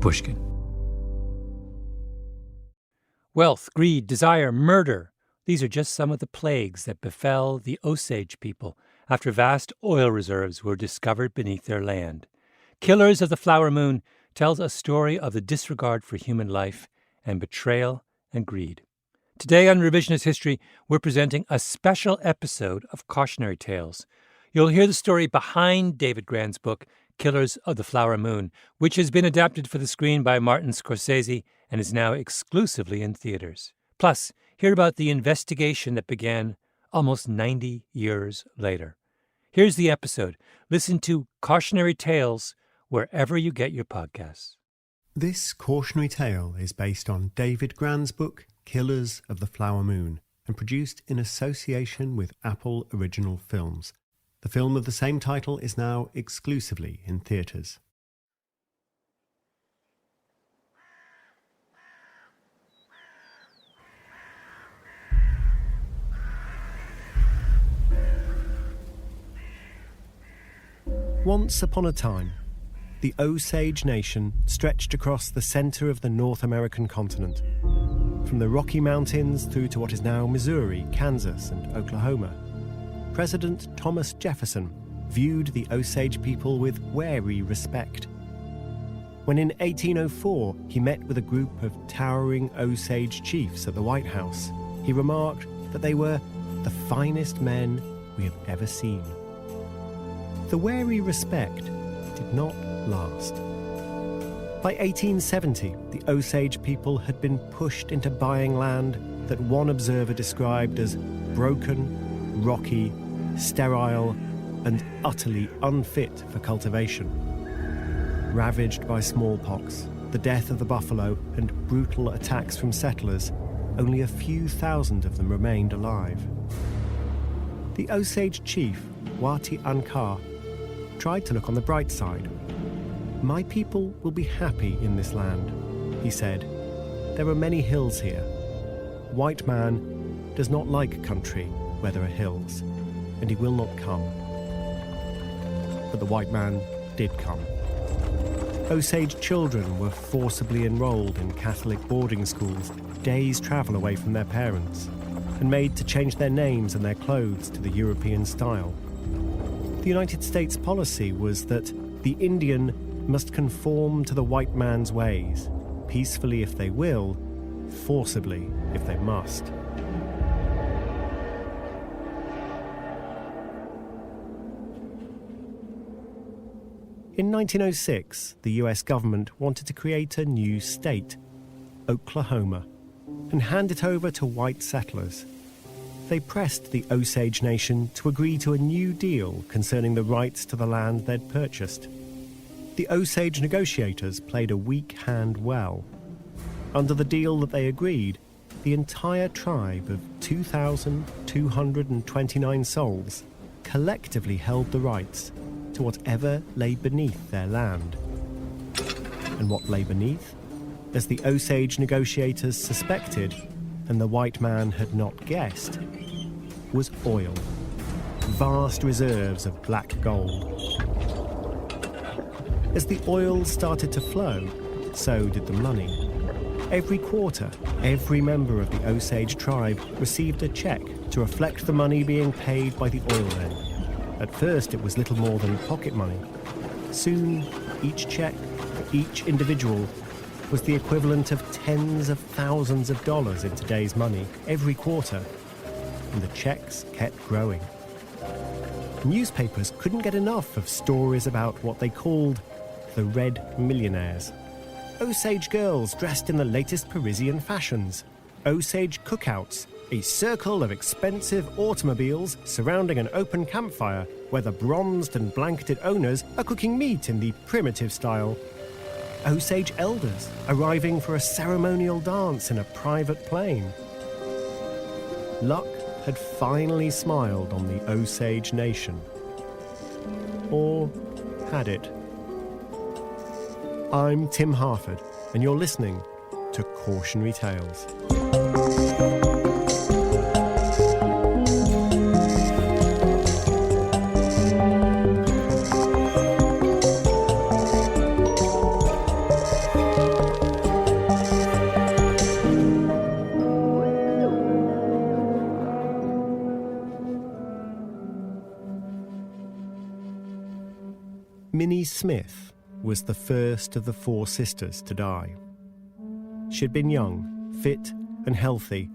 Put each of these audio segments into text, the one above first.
Pushkin. Wealth, greed, desire, murder. These are just some of the plagues that befell the Osage people after vast oil reserves were discovered beneath their land. Killers of the Flower Moon tells a story of the disregard for human life and betrayal and greed. Today on Revisionist History, we're presenting a special episode of Cautionary Tales. You'll hear the story behind David Grann's book, Killers of the Flower Moon, which has been adapted for the screen by Martin Scorsese and is now exclusively in theaters. Plus, hear about the investigation that began almost 90 years later. Here's the episode. Listen to Cautionary Tales wherever you get your podcasts. This cautionary tale is based on David Grann's book, Killers of the Flower Moon, and produced in association with Apple Original Films. The film of the same title is now exclusively in theatres. Once upon a time, the Osage Nation stretched across the centre of the North American continent, from the Rocky Mountains through to what is now Missouri, Kansas, and Oklahoma. President Thomas Jefferson viewed the Osage people with wary respect. When in 1804 he met with a group of towering Osage chiefs at the White House, he remarked that they were the finest men we have ever seen. The wary respect did not last. By 1870, the Osage people had been pushed into buying land that one observer described as broken, rocky, sterile, and utterly unfit for cultivation. Ravaged by smallpox, the death of the buffalo, and brutal attacks from settlers, only a few thousand of them remained alive. The Osage chief, Wati Ankar, tried to look on the bright side. "My people will be happy in this land," he said. "There are many hills here. White man does not like country where there are hills, and he will not come." But the white man did come. Osage children were forcibly enrolled in Catholic boarding schools, days' travel away from their parents, and made to change their names and their clothes to the European style. The United States policy was that the Indian must conform to the white man's ways, peacefully if they will, forcibly if they must. In 1906, the US government wanted to create a new state, Oklahoma, and hand it over to white settlers. They pressed the Osage Nation to agree to a new deal concerning the rights to the land they'd purchased. The Osage negotiators played a weak hand well. Under the deal that they agreed, the entire tribe of 2,229 souls collectively held the rights to whatever lay beneath their land. And what lay beneath? As the Osage negotiators suspected, and the white man had not guessed, was oil. Vast reserves of black gold. As the oil started to flow, so did the money. Every quarter, every member of the Osage tribe received a check to reflect the money being paid by the oil men. At first, it was little more than pocket money. Soon, each check for each individual was the equivalent of tens of thousands of dollars in today's money every quarter, and the checks kept growing. Newspapers couldn't get enough of stories about what they called the Red Millionaires. Osage girls dressed in the latest Parisian fashions. Osage cookouts, a circle of expensive automobiles surrounding an open campfire where the bronzed and blanketed owners are cooking meat in the primitive style. Osage elders arriving for a ceremonial dance in a private plane. Luck had finally smiled on the Osage Nation. Or had it? I'm Tim Harford, and you're listening to Cautionary Tales. Minnie Smith was the first of the 4 sisters to die. She'd been young, fit and healthy,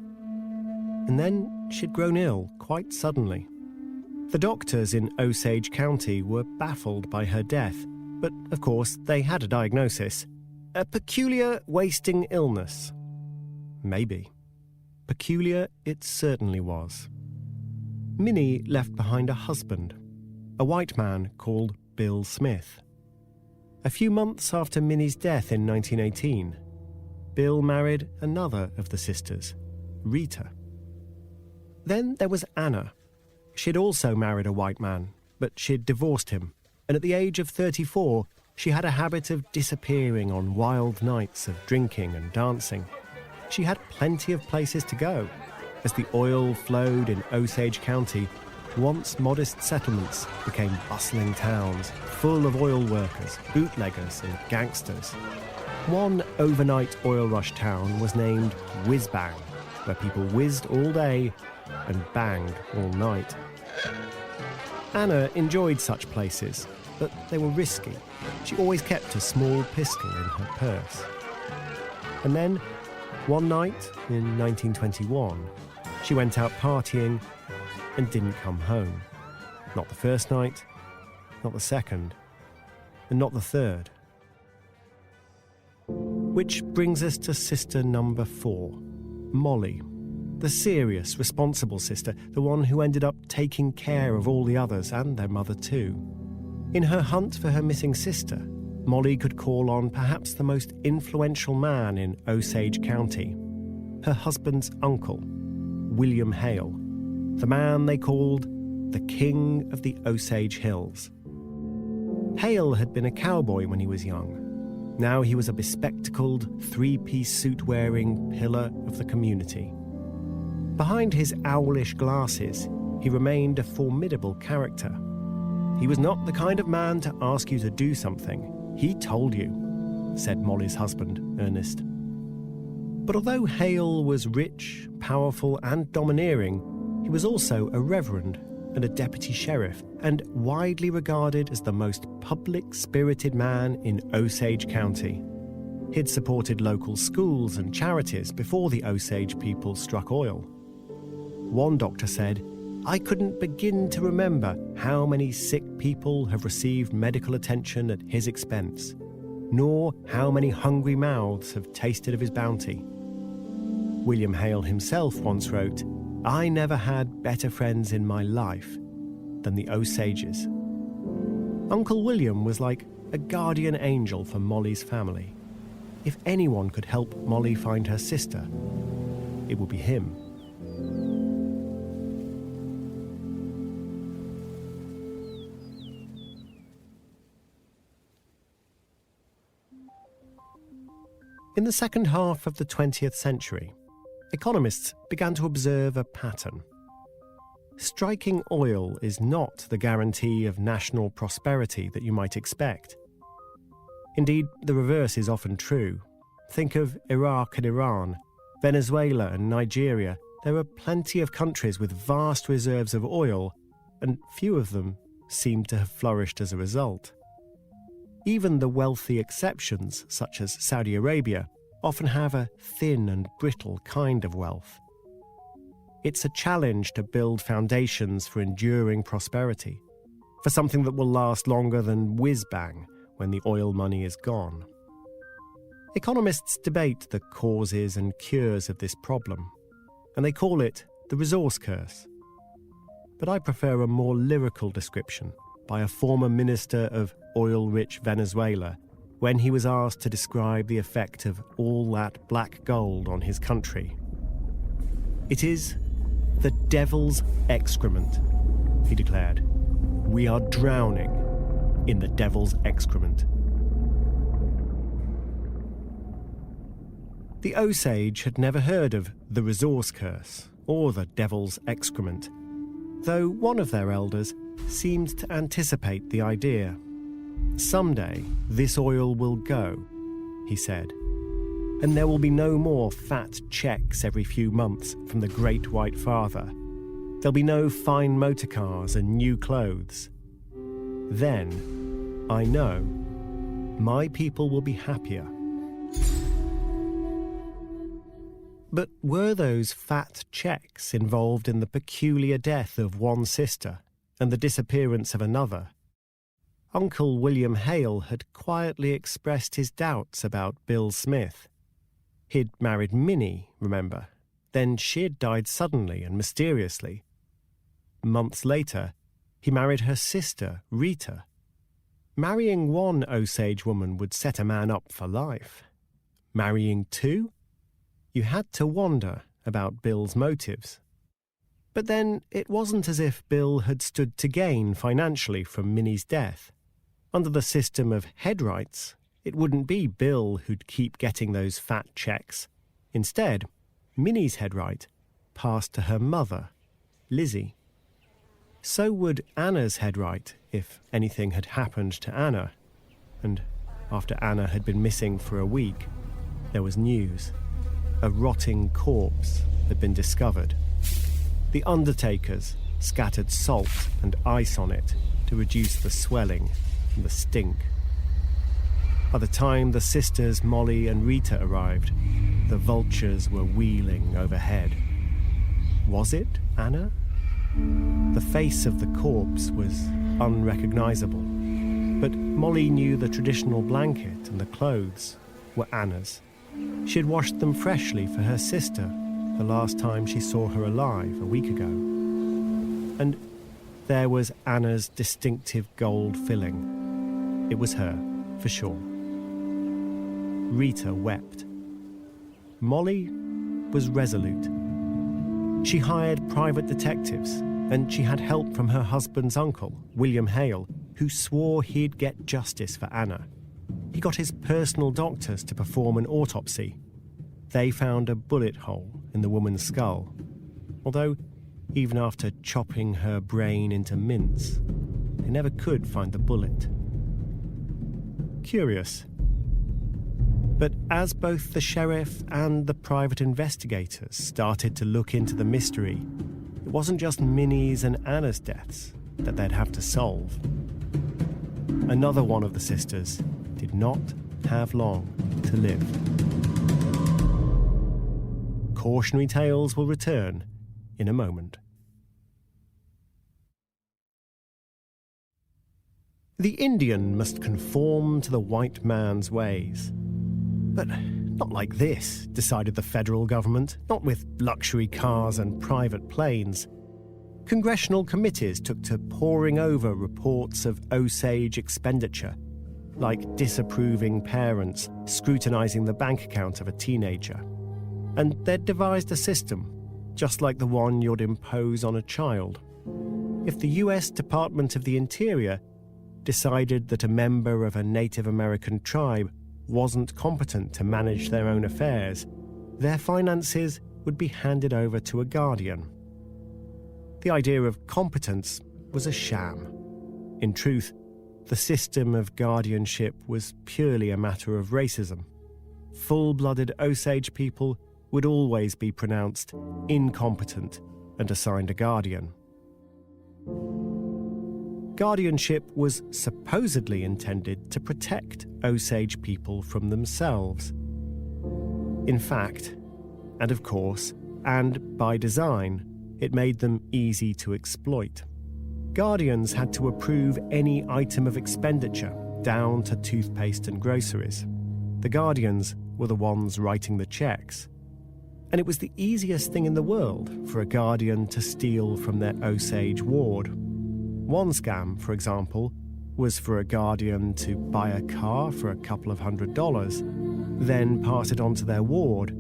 and then she'd grown ill quite suddenly. The doctors in Osage County were baffled by her death, but of course they had a diagnosis: a peculiar wasting illness. Maybe. Peculiar it certainly was. Minnie left behind a husband, a white man called Bill Smith. A few months after Minnie's death in 1918, Bill married another of the sisters, Rita. Then there was Anna. She'd also married a white man, but she'd divorced him, and at the age of 34, she had a habit of disappearing on wild nights of drinking and dancing. She had plenty of places to go. As the oil flowed in Osage County, once modest settlements became bustling towns, full of oil workers, bootleggers and gangsters. One overnight oil rush town was named Whiz-Bang, where people whizzed all day and banged all night. Anna enjoyed such places, but they were risky. She always kept a small pistol in her purse. And then, one night in 1921, she went out partying and didn't come home. Not the first night, not the second, and not the third. Which brings us to sister number 4, Molly. The serious, responsible sister, the one who ended up taking care of all the others and their mother too. In her hunt for her missing sister, Molly could call on perhaps the most influential man in Osage County, her husband's uncle, William Hale, the man they called the King of the Osage Hills. Hale had been a cowboy when he was young. Now he was a bespectacled, 3-piece suit-wearing pillar of the community. Behind his owlish glasses, he remained a formidable character. He was not the kind of man to ask you to do something. He told you, said Molly's husband, Ernest. But although Hale was rich, powerful, and domineering, he was also a reverend and a deputy sheriff, and widely regarded as the most public-spirited man in Osage County. He'd supported local schools and charities before the Osage people struck oil. One doctor said, "I couldn't begin to remember how many sick people have received medical attention at his expense, nor how many hungry mouths have tasted of his bounty." William Hale himself once wrote, "I never had better friends in my life than the Osages." Uncle William was like a guardian angel for Molly's family. If anyone could help Molly find her sister, it would be him. In the second half of the 20th century, economists began to observe a pattern. Striking oil is not the guarantee of national prosperity that you might expect. Indeed, the reverse is often true. Think of Iraq and Iran, Venezuela and Nigeria. There are plenty of countries with vast reserves of oil, and few of them seem to have flourished as a result. Even the wealthy exceptions, such as Saudi Arabia, often have a thin and brittle kind of wealth. It's a challenge to build foundations for enduring prosperity, for something that will last longer than whiz-bang when the oil money is gone. Economists debate the causes and cures of this problem, and they call it the resource curse. But I prefer a more lyrical description by a former minister of oil-rich Venezuela when he was asked to describe the effect of all that black gold on his country. "It is the devil's excrement," he declared. "We are drowning in the devil's excrement." The Osage had never heard of the resource curse or the devil's excrement, though one of their elders seemed to anticipate the idea. "Someday this oil will go," he said, "and there will be no more fat checks every few months from the Great White Father. There'll be no fine motor cars and new clothes. Then I know my people will be happier. But were those fat checks involved in the peculiar death of one sister and the disappearance of another? Uncle William Hale had quietly expressed his doubts about Bill Smith. He'd married Minnie, remember? Then she'd died suddenly and mysteriously. Months later, he married her sister, Rita. Marrying one Osage woman would set a man up for life. Marrying two? You had to wonder about Bill's motives. But then it wasn't as if Bill had stood to gain financially from Minnie's death. Under the system of head rights, it wouldn't be Bill who'd keep getting those fat checks. Instead, Minnie's head right passed to her mother, Lizzie. So would Anna's head right if anything had happened to Anna. And after Anna had been missing for a week, there was news. A rotting corpse had been discovered. The undertakers scattered salt and ice on it to reduce the swelling and the stink. By the time the sisters Molly and Rita arrived, the vultures were wheeling overhead. Was it Anna? The face of the corpse was unrecognizable, but Molly knew the traditional blanket and the clothes were Anna's. She had washed them freshly for her sister the last time she saw her alive a week ago. And there was Anna's distinctive gold filling. It was her, for sure. Rita wept. Molly was resolute. She hired private detectives, and she had help from her husband's uncle, William Hale, who swore he'd get justice for Anna. He got his personal doctors to perform an autopsy. They found a bullet hole in the woman's skull, although even after chopping her brain into mince, they never could find the bullet. Curious. But as both the sheriff and the private investigators started to look into the mystery, it wasn't just Minnie's and Anna's deaths that they'd have to solve. Another one of the sisters did not have long to live. Cautionary Tales will return in a moment. The Indian must conform to the white man's ways. But not like this, decided the federal government, not with luxury cars and private planes. Congressional committees took to poring over reports of Osage expenditure, like disapproving parents scrutinizing the bank account of a teenager. And they'd devised a system, just like the one you'd impose on a child. If the US Department of the Interior decided that a member of a Native American tribe wasn't competent to manage their own affairs, their finances would be handed over to a guardian. The idea of competence was a sham. In truth, the system of guardianship was purely a matter of racism. Full-blooded Osage people would always be pronounced incompetent and assigned a guardian. Guardianship was supposedly intended to protect Osage people from themselves. In fact, and of course, and by design, it made them easy to exploit. Guardians had to approve any item of expenditure, down to toothpaste and groceries. The guardians were the ones writing the checks. And it was the easiest thing in the world for a guardian to steal from their Osage ward. One scam, for example, was for a guardian to buy a car for a couple of $100, then pass it on to their ward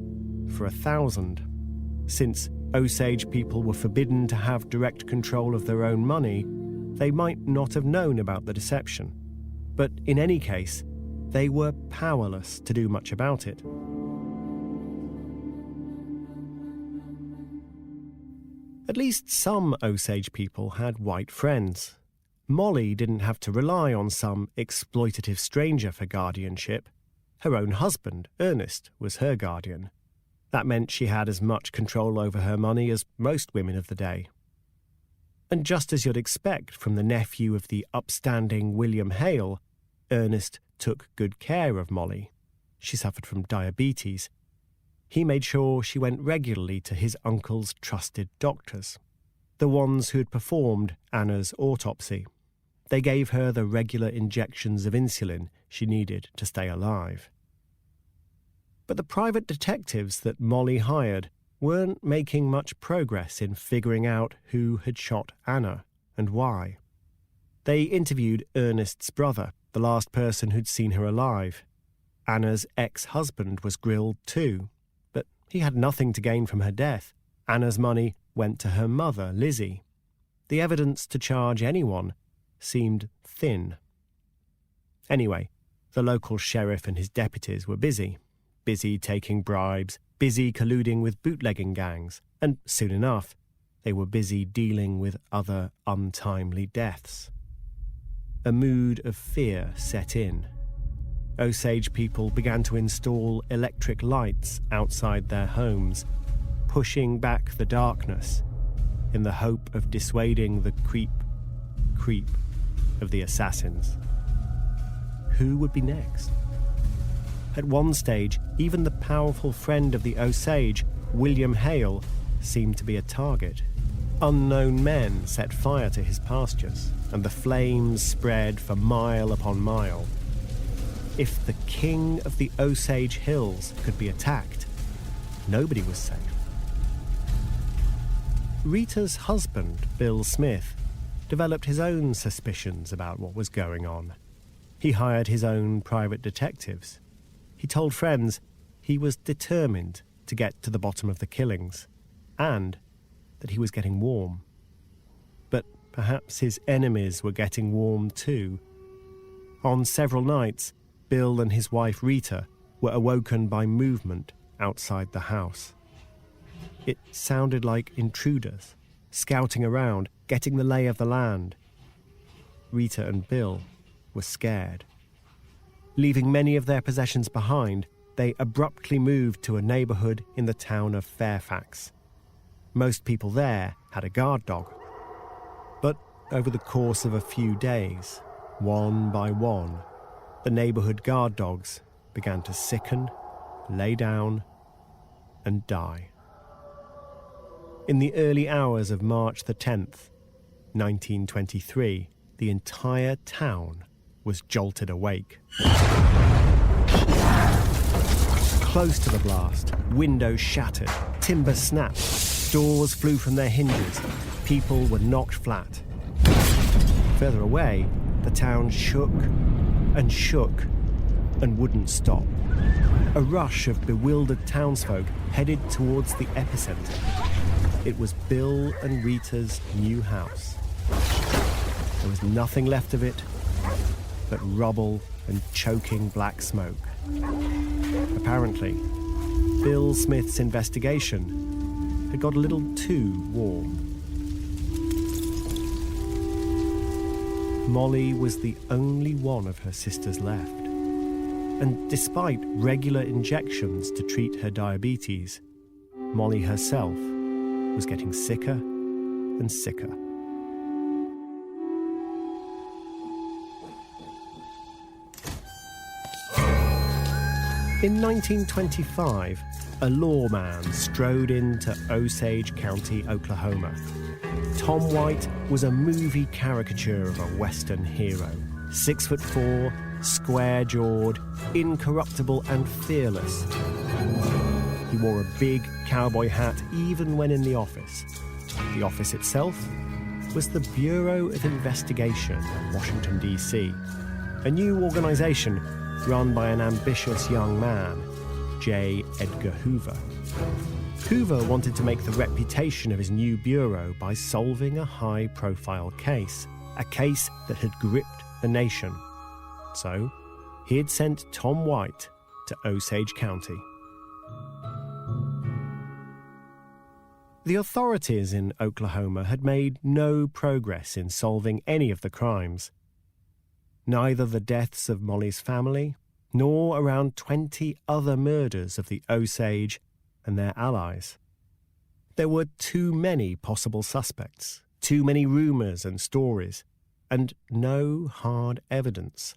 for $1,000. Since Osage people were forbidden to have direct control of their own money, they might not have known about the deception. But in any case, they were powerless to do much about it. At least some Osage people had white friends. Molly didn't have to rely on some exploitative stranger for guardianship. Her own husband, Ernest, was her guardian. That meant she had as much control over her money as most women of the day. And just as you'd expect from the nephew of the upstanding William Hale, Ernest took good care of Molly. She suffered from diabetes. He made sure she went regularly to his uncle's trusted doctors, the ones who had performed Anna's autopsy. They gave her the regular injections of insulin she needed to stay alive. But the private detectives that Molly hired weren't making much progress in figuring out who had shot Anna and why. They interviewed Ernest's brother, the last person who'd seen her alive. Anna's ex-husband was grilled too, but he had nothing to gain from her death. Anna's money went to her mother, Lizzie. The evidence to charge anyone seemed thin. Anyway, the local sheriff and his deputies were busy taking bribes, busy colluding with bootlegging gangs, and soon enough, they were busy dealing with other untimely deaths. A mood of fear set in. Osage people began to install electric lights outside their homes, pushing back the darkness in the hope of dissuading the creep of the assassins. Who would be next? At one stage, even the powerful friend of the Osage, William Hale, seemed to be a target. Unknown men set fire to his pastures, and the flames spread for mile upon mile. If the king of the Osage Hills could be attacked, nobody was safe. Rita's husband, Bill Smith, developed his own suspicions about what was going on. He hired his own private detectives. He told friends he was determined to get to the bottom of the killings, and that he was getting warm. But perhaps his enemies were getting warm too. On several nights, Bill and his wife Rita were awoken by movement outside the house. It sounded like intruders, scouting around, getting the lay of the land. Rita and Bill were scared. Leaving many of their possessions behind, they abruptly moved to a neighborhood in the town of Fairfax. Most people there had a guard dog. But over the course of a few days, one by one, the neighborhood guard dogs began to sicken, lay down, and die. In the early hours of March the 10th, 1923, the entire town was jolted awake. Close to the blast, windows shattered, timber snapped, doors flew from their hinges, people were knocked flat. Further away, the town shook and wouldn't stop. A rush of bewildered townsfolk headed towards the epicenter. It was Bill and Rita's new house. There was nothing left of it but rubble and choking black smoke. Apparently, Bill Smith's investigation had got a little too warm. Molly was the only one of her sisters left. And despite regular injections to treat her diabetes, Molly herself was getting sicker and sicker. In 1925, a lawman strode into Osage County, Oklahoma. Tom White was a movie caricature of a Western hero. 6'4", square-jawed, incorruptible and fearless. He wore a big cowboy hat even when in the office. The office itself was the Bureau of Investigation at Washington, D.C., a new organization run by an ambitious young man, J. Edgar Hoover. Hoover wanted to make the reputation of his new bureau by solving a high-profile case, a case that had gripped the nation. So, he had sent Tom White to Osage County. The authorities in Oklahoma had made no progress in solving any of the crimes. Neither the deaths of Molly's family, nor around 20 other murders of the Osage and their allies. There were too many possible suspects, too many rumours and stories, and no hard evidence.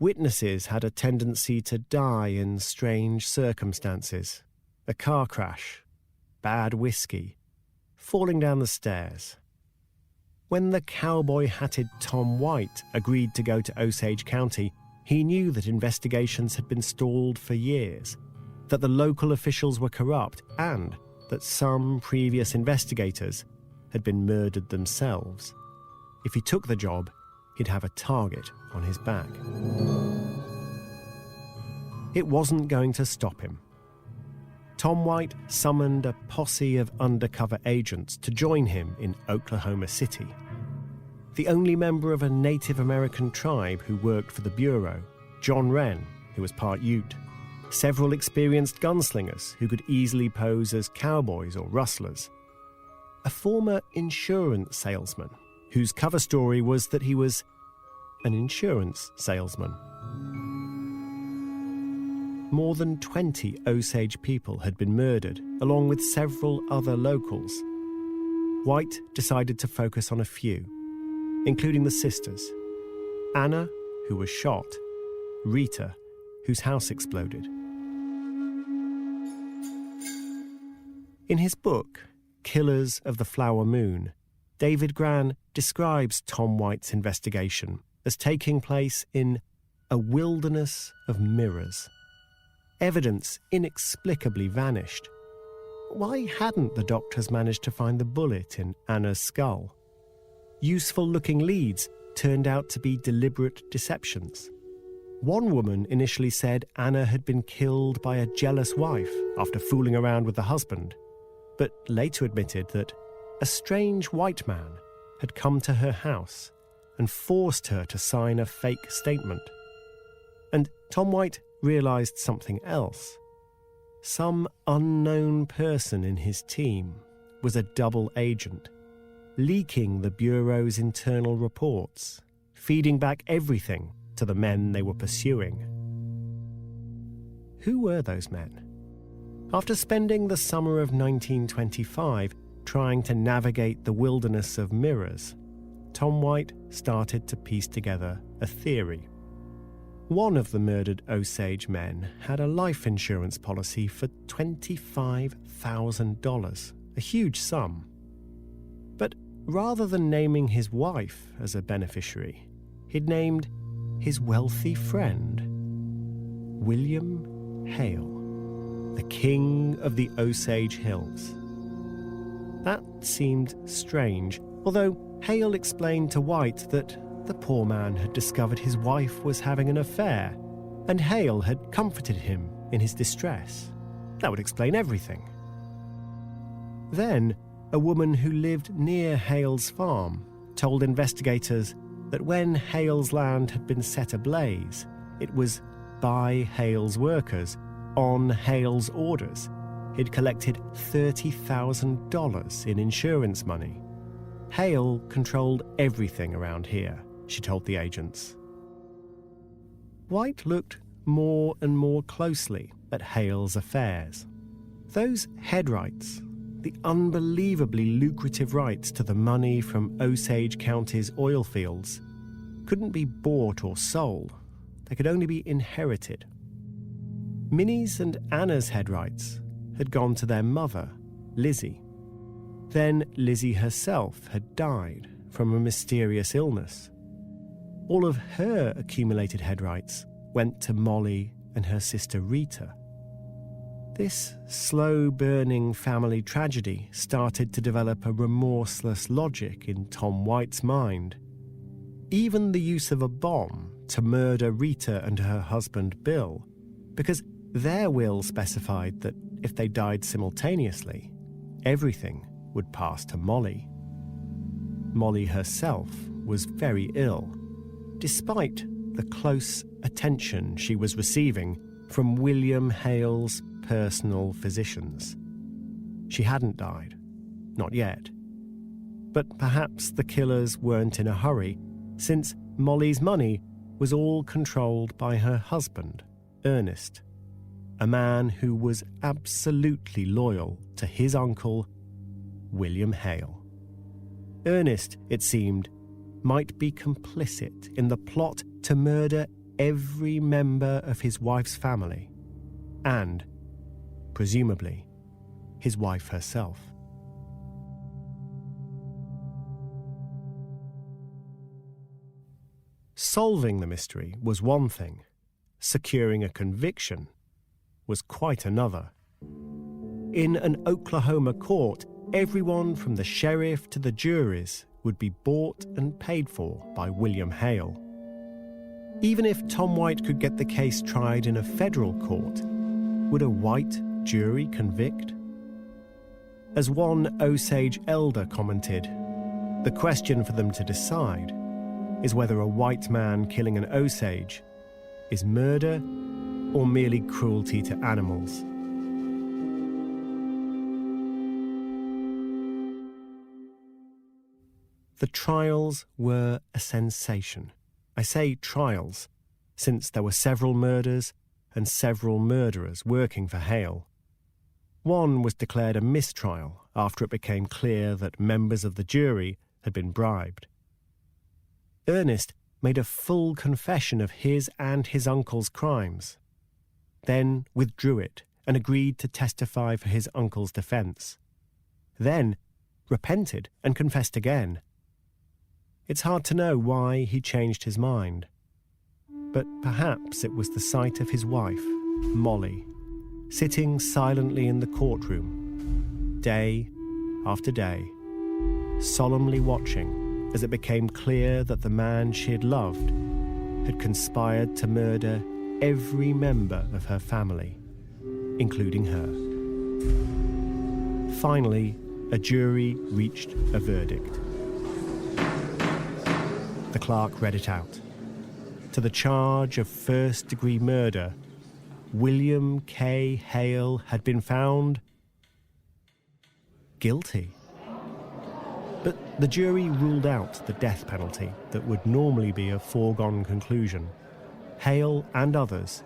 Witnesses had a tendency to die in strange circumstances. A car crash, bad whiskey, falling down the stairs. When the cowboy-hatted Tom White agreed to go to Osage County, he knew that investigations had been stalled for years, that the local officials were corrupt, and that some previous investigators had been murdered themselves. If he took the job, he'd have a target on his back. It wasn't going to stop him. Tom White summoned a posse of undercover agents to join him in Oklahoma City. The only member of a Native American tribe who worked for the Bureau, John Wren, who was part Ute, several experienced gunslingers who could easily pose as cowboys or rustlers, a former insurance salesman whose cover story was that he was an insurance salesman. More than 20 Osage people had been murdered, along with several other locals. White decided to focus on a few, including the sisters. Anna, who was shot, Rita, whose house exploded. In his book, Killers of the Flower Moon, David Grann describes Tom White's investigation as taking place in a wilderness of mirrors. Evidence inexplicably vanished. Why hadn't the doctors managed to find the bullet in Anna's skull? Useful-looking leads turned out to be deliberate deceptions. One woman initially said Anna had been killed by a jealous wife after fooling around with the husband, but later admitted that a strange white man had come to her house and forced her to sign a fake statement. And Tom White realised something else. Some unknown person in his team was a double agent, leaking the Bureau's internal reports, feeding back everything to the men they were pursuing. Who were those men? After spending the summer of 1925 trying to navigate the wilderness of mirrors, Tom White started to piece together a theory. One of the murdered Osage men had a life insurance policy for $25,000, a huge sum. But rather than naming his wife as a beneficiary, he'd named his wealthy friend, William Hale, the king of the Osage Hills. That seemed strange, although Hale explained to White that the poor man had discovered his wife was having an affair, and Hale had comforted him in his distress. That would explain everything. Then, a woman who lived near Hale's farm told investigators that when Hale's land had been set ablaze, it was by Hale's workers, on Hale's orders. He'd collected $30,000 in insurance money. Hale controlled everything around here, she told the agents. White looked more and more closely at Hale's affairs. Those head rights, the unbelievably lucrative rights to the money from Osage County's oil fields, couldn't be bought or sold. They could only be inherited. Minnie's and Anna's head rights had gone to their mother, Lizzie. Then Lizzie herself had died from a mysterious illness. All of her accumulated head rights went to Molly and her sister Rita. This slow-burning family tragedy started to develop a remorseless logic in Tom White's mind. Even the use of a bomb to murder Rita and her husband Bill, because their will specified that if they died simultaneously, everything would pass to Molly. Molly herself was very ill, despite the close attention she was receiving from William Hale's personal physicians. She hadn't died, not yet. But perhaps the killers weren't in a hurry, since Molly's money was all controlled by her husband, Ernest, a man who was absolutely loyal to his uncle, William Hale. Ernest, it seemed, might be complicit in the plot to murder every member of his wife's family and, presumably, his wife herself. Solving the mystery was one thing. Securing a conviction was quite another. In an Oklahoma court, everyone from the sheriff to the juries would be bought and paid for by William Hale. Even if Tom White could get the case tried in a federal court, would a white jury convict? As one Osage elder commented, the question for them to decide is whether a white man killing an Osage is murder or merely cruelty to animals. The trials were a sensation. I say trials, since there were several murders and several murderers working for Hale. One was declared a mistrial after it became clear that members of the jury had been bribed. Ernest made a full confession of his and his uncle's crimes, then withdrew it and agreed to testify for his uncle's defence. Then repented and confessed again. It's hard to know why he changed his mind, but perhaps it was the sight of his wife, Molly, sitting silently in the courtroom, day after day, solemnly watching as it became clear that the man she had loved had conspired to murder every member of her family, including her. Finally, a jury reached a verdict. The clerk read it out. To the charge of first-degree murder, William K. Hale had been found guilty. But the jury ruled out the death penalty that would normally be a foregone conclusion. Hale and others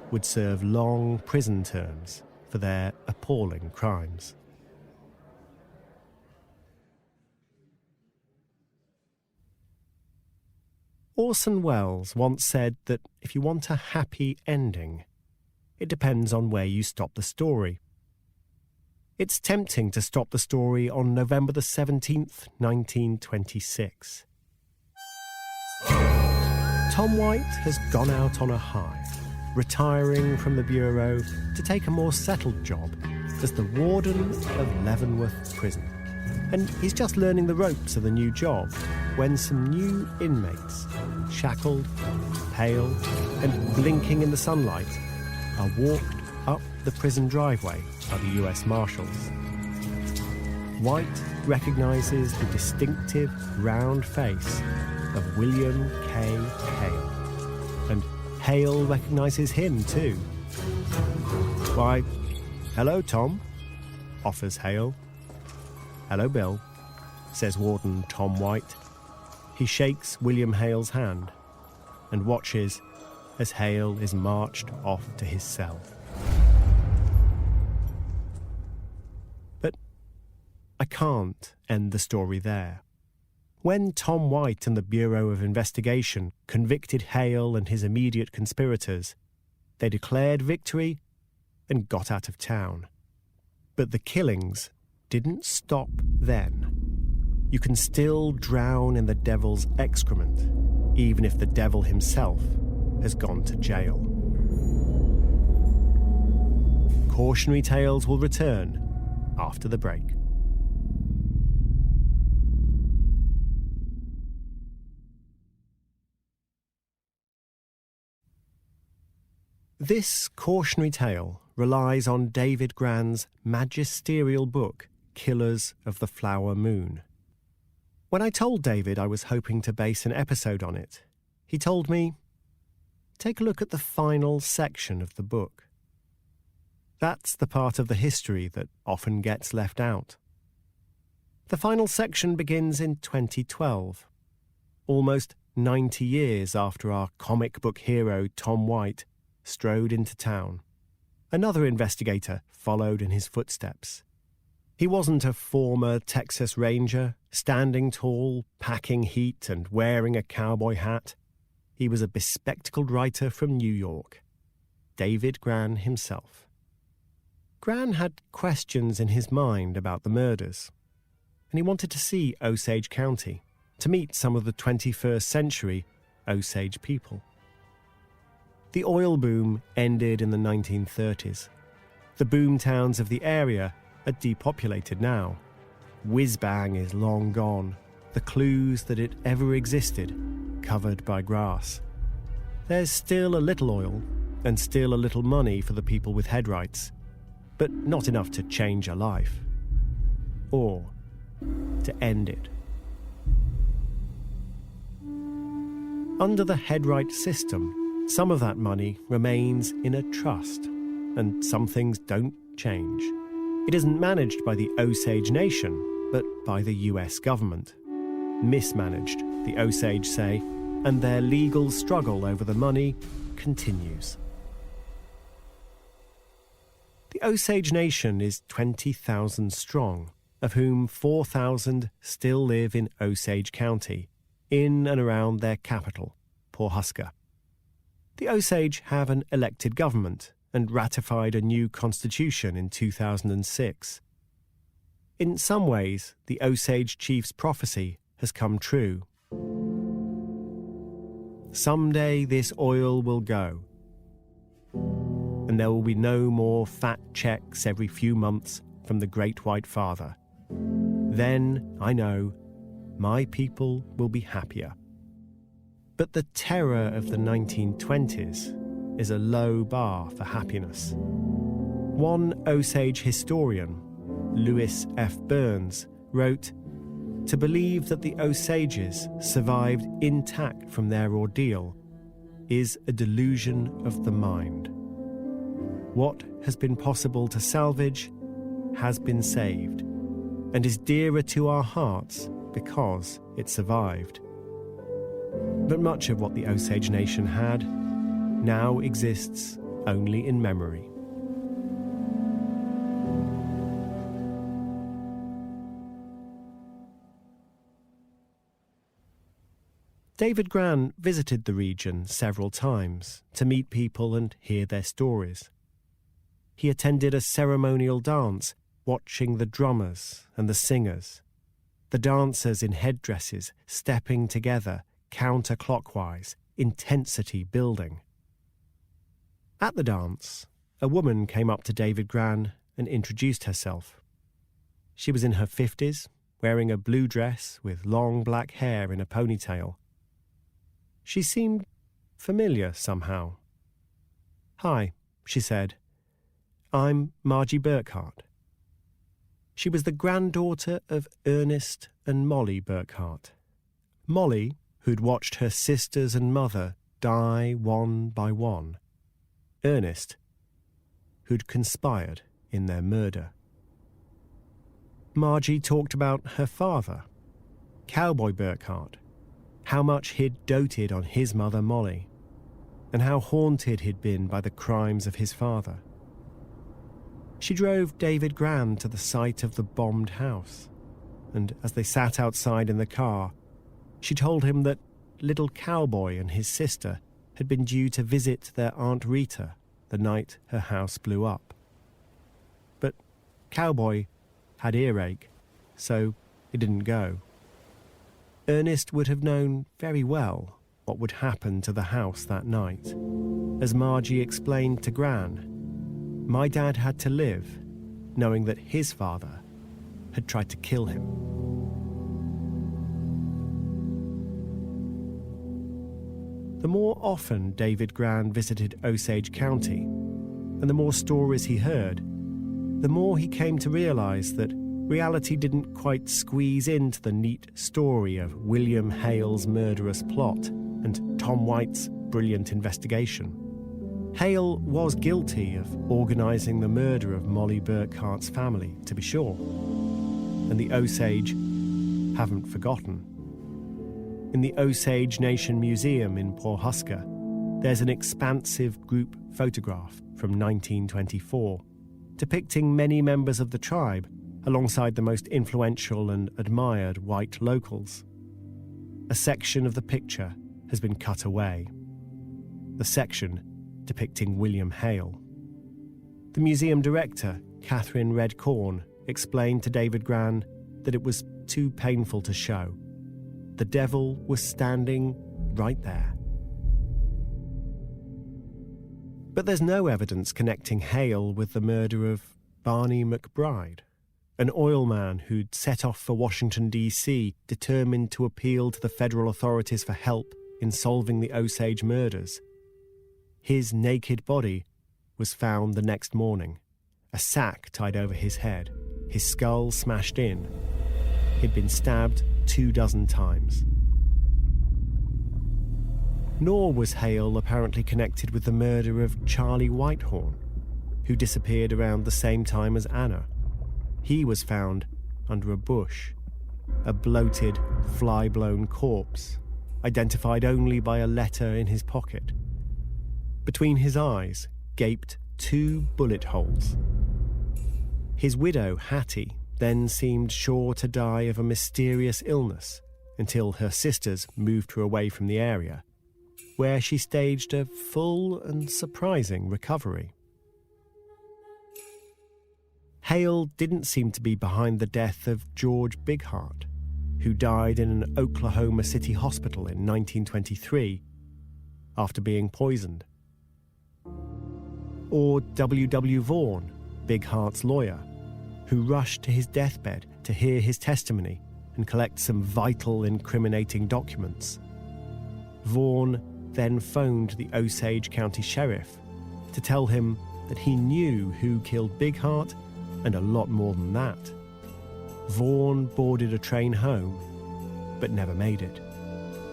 would serve long prison terms for their appalling crimes. Orson Welles once said that if you want a happy ending, it depends on where you stop the story. It's tempting to stop the story on November the 17th, 1926. Tom White has gone out on a high, retiring from the Bureau to take a more settled job as the warden of Leavenworth Prison. And he's just learning the ropes of the new job when some new inmates, shackled, pale, and blinking in the sunlight, are walked up the prison driveway by the US Marshals. White recognises the distinctive round face of William K. Hale. And Hale recognises him too. "Why, hello, Tom," offers Hale. "Hello, Bill," says Warden Tom White. He shakes William Hale's hand and watches as Hale is marched off to his cell. But I can't end the story there. When Tom White and the Bureau of Investigation convicted Hale and his immediate conspirators, they declared victory and got out of town. But the killings didn't stop then. You can still drown in the devil's excrement, even if the devil himself has gone to jail. Cautionary Tales will return after the break. This cautionary tale relies on David Grann's magisterial book, Killers of the Flower Moon. When I told David I was hoping to base an episode on it, he told me, "Take a look at the final section of the book." That's the part of the history that often gets left out. The final section begins in 2012, almost 90 years after our comic book hero Tom White strode into town. Another investigator followed in his footsteps. He wasn't a former Texas Ranger, standing tall, packing heat and wearing a cowboy hat. he was a bespectacled writer from New York, David Gran himself. Gran had questions in his mind about the murders, and he wanted to see Osage County, to meet some of the 21st century Osage people. The oil boom ended in the 1930s. The boom towns of the area are depopulated now. Whiz-bang is long gone, the clues that it ever existed covered by grass. There's still a little oil and still a little money for the people with head rights, but not enough to change a life. Or to end it. Under the headright system, some of that money remains in a trust, and some things don't change. It isn't managed by the Osage Nation, but by the US government. Mismanaged, the Osage say, and their legal struggle over the money continues. The Osage Nation is 20,000 strong, of whom 4,000 still live in Osage County, in and around their capital, Pawhuska. The Osage have an elected government and ratified a new constitution in 2006. In some ways, the Osage chief's prophecy has come true. Someday this oil will go, and there will be no more fat checks every few months from the Great White Father. Then, I know, my people will be happier. But the terror of the 1920s is a low bar for happiness. One Osage historian, Lewis F. Burns, wrote, "To believe that the Osages survived intact from their ordeal is a delusion of the mind. What has been possible to salvage has been saved, and is dearer to our hearts because it survived." But much of what the Osage Nation had now exists only in memory. David Gran visited the region several times to meet people and hear their stories. He attended a ceremonial dance, watching the drummers and the singers, the dancers in headdresses stepping together counterclockwise, intensity building. At the dance, a woman came up to David Gran and introduced herself. She was in her 50s, wearing a blue dress with long black hair in a ponytail. She seemed familiar somehow. "Hi," she said. "I'm Margie Burkhart." She was the granddaughter of Ernest and Molly Burkhart. Molly, who'd watched her sisters and mother die one by one. Ernest, who'd conspired in their murder. Margie talked about her father, Cowboy Burkhart, how much he'd doted on his mother Molly, and how haunted he'd been by the crimes of his father. She drove David Gran to the site of the bombed house, and as they sat outside in the car, she told him that little Cowboy and his sister had been due to visit their Aunt Rita the night her house blew up. But Cowboy had earache, so he didn't go. Ernest would have known very well what would happen to the house that night. As Margie explained to Gran, my dad had to live knowing that his father had tried to kill him. The more often David Gran visited Osage County, and the more stories he heard, the more he came to realize that reality didn't quite squeeze into the neat story of William Hale's murderous plot and Tom White's brilliant investigation. Hale was guilty of organising the murder of Molly Burkhart's family, to be sure, and the Osage haven't forgotten. In the Osage Nation Museum in Pawhuska, there's an expansive group photograph from 1924 depicting many members of the tribe alongside the most influential and admired white locals. A section of the picture has been cut away, the section depicting William Hale. The museum director, Catherine Redcorn, explained to David Gran that it was too painful to show. The devil was standing right there. But there's no evidence connecting Hale with the murder of Barney McBride, an oil man who'd set off for Washington, D.C., determined to appeal to the federal authorities for help in solving the Osage murders. His naked body was found the next morning, a sack tied over his head, his skull smashed in. He'd been stabbed 24 times. Nor was Hale apparently connected with the murder of Charlie Whitehorn, who disappeared around the same time as Anna. He was found under a bush, a bloated, fly-blown corpse, identified only by a letter in his pocket. Between his eyes gaped 2 bullet holes. His widow, Hattie, then seemed sure to die of a mysterious illness until her sisters moved her away from the area, where she staged a full and surprising recovery. Hale didn't seem to be behind the death of George Bighart, who died in an Oklahoma City hospital in 1923 after being poisoned. Or W.W. Vaughan, Bighart's lawyer, who rushed to his deathbed to hear his testimony and collect some vital incriminating documents. Vaughan then phoned the Osage County Sheriff to tell him that he knew who killed Bighart and a lot more than that. Vaughan boarded a train home, but never made it.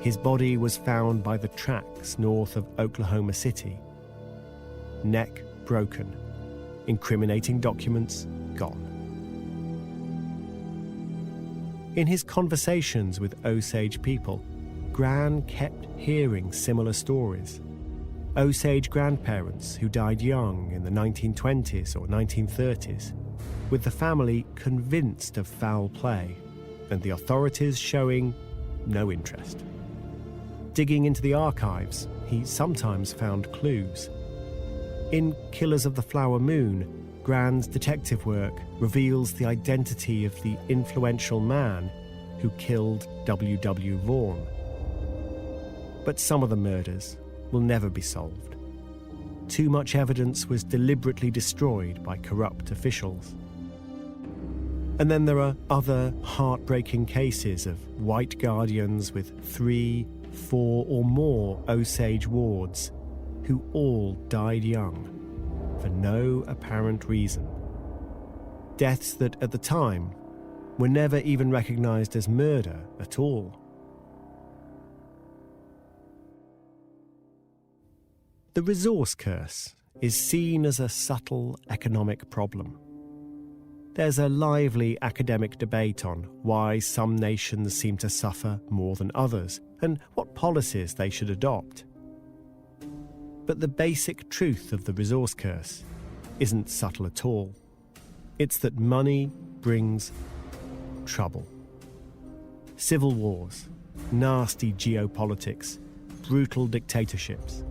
His body was found by the tracks north of Oklahoma City. Neck broken, incriminating documents gone. In his conversations with Osage people, Gran kept hearing similar stories. Osage grandparents who died young in the 1920s or 1930s, with the family convinced of foul play and the authorities showing no interest. Digging into the archives, he sometimes found clues. In Killers of the Flower Moon, Gran's detective work reveals the identity of the influential man who killed W.W. Vaughan. But some of the murders will never be solved. Too much evidence was deliberately destroyed by corrupt officials. And then there are other heartbreaking cases of white guardians with 3, 4 or more Osage wards who all died young for no apparent reason. Deaths that at the time were never even recognized as murder at all. The resource curse is seen as a subtle economic problem. There's a lively academic debate on why some nations seem to suffer more than others and what policies they should adopt. But the basic truth of the resource curse isn't subtle at all. It's that money brings trouble. Civil wars, nasty geopolitics, brutal dictatorships.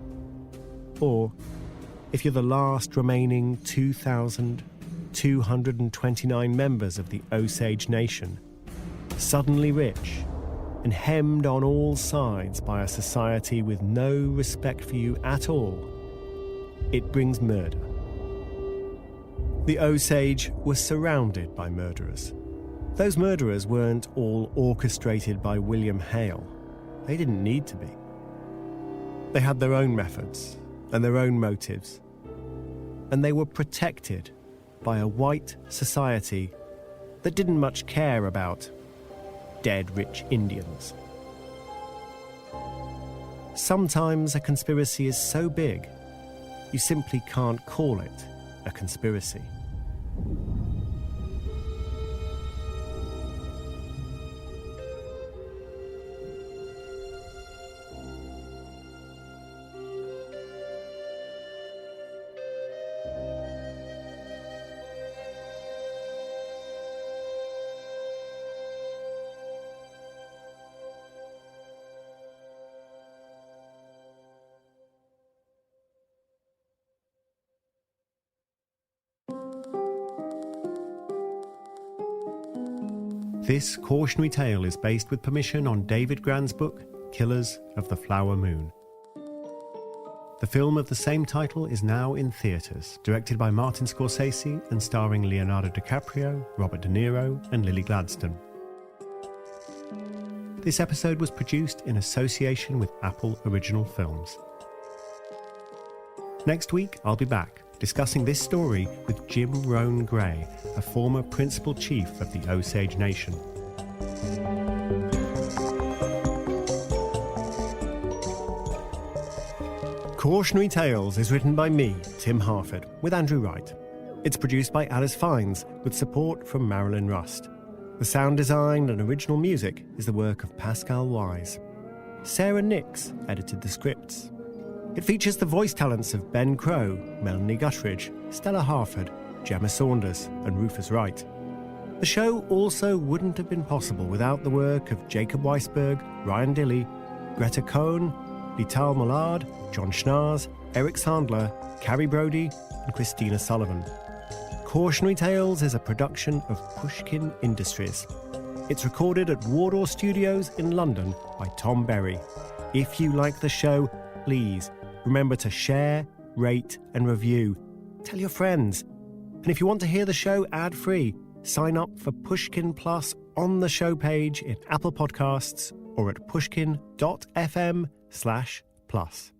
Or, if you're the last remaining 2,229 members of the Osage Nation, suddenly rich and hemmed on all sides by a society with no respect for you at all, it brings murder. The Osage were surrounded by murderers. Those murderers weren't all orchestrated by William Hale. They didn't need to be. They had their own methods and their own motives, and they were protected by a white society that didn't much care about dead rich Indians. Sometimes a conspiracy is so big, you simply can't call it a conspiracy. This cautionary tale is based with permission on David Grann's book, Killers of the Flower Moon. The film of the same title is now in theatres, directed by Martin Scorsese and starring Leonardo DiCaprio, Robert DeNiro and Lily Gladstone. This episode was produced in association with Apple Original Films. Next week, I'll be back, discussing this story with Jim Rohn Gray, a former principal chief of the Osage Nation. Cautionary Tales is written by me, Tim Harford, with Andrew Wright. It's produced by Alice Fiennes, with support from Marilyn Rust. The sound design and original music is the work of Pascal Wise. Sarah Nix edited the scripts. It features the voice talents of Ben Crow, Melanie Guttridge, Stella Harford, Gemma Saunders and Rufus Wright. The show also wouldn't have been possible without the work of Jacob Weisberg, Ryan Dilley, Greta Cohn, Vital Millard, John Schnaars, Eric Sandler, Carrie Brody and Christina Sullivan. Cautionary Tales is a production of Pushkin Industries. It's recorded at Wardour Studios in London by Tom Berry. If you like the show, please remember to share, rate and review. Tell your friends. And if you want to hear the show ad-free, sign up for Pushkin Plus on the show page in Apple Podcasts or at pushkin.fm/plus.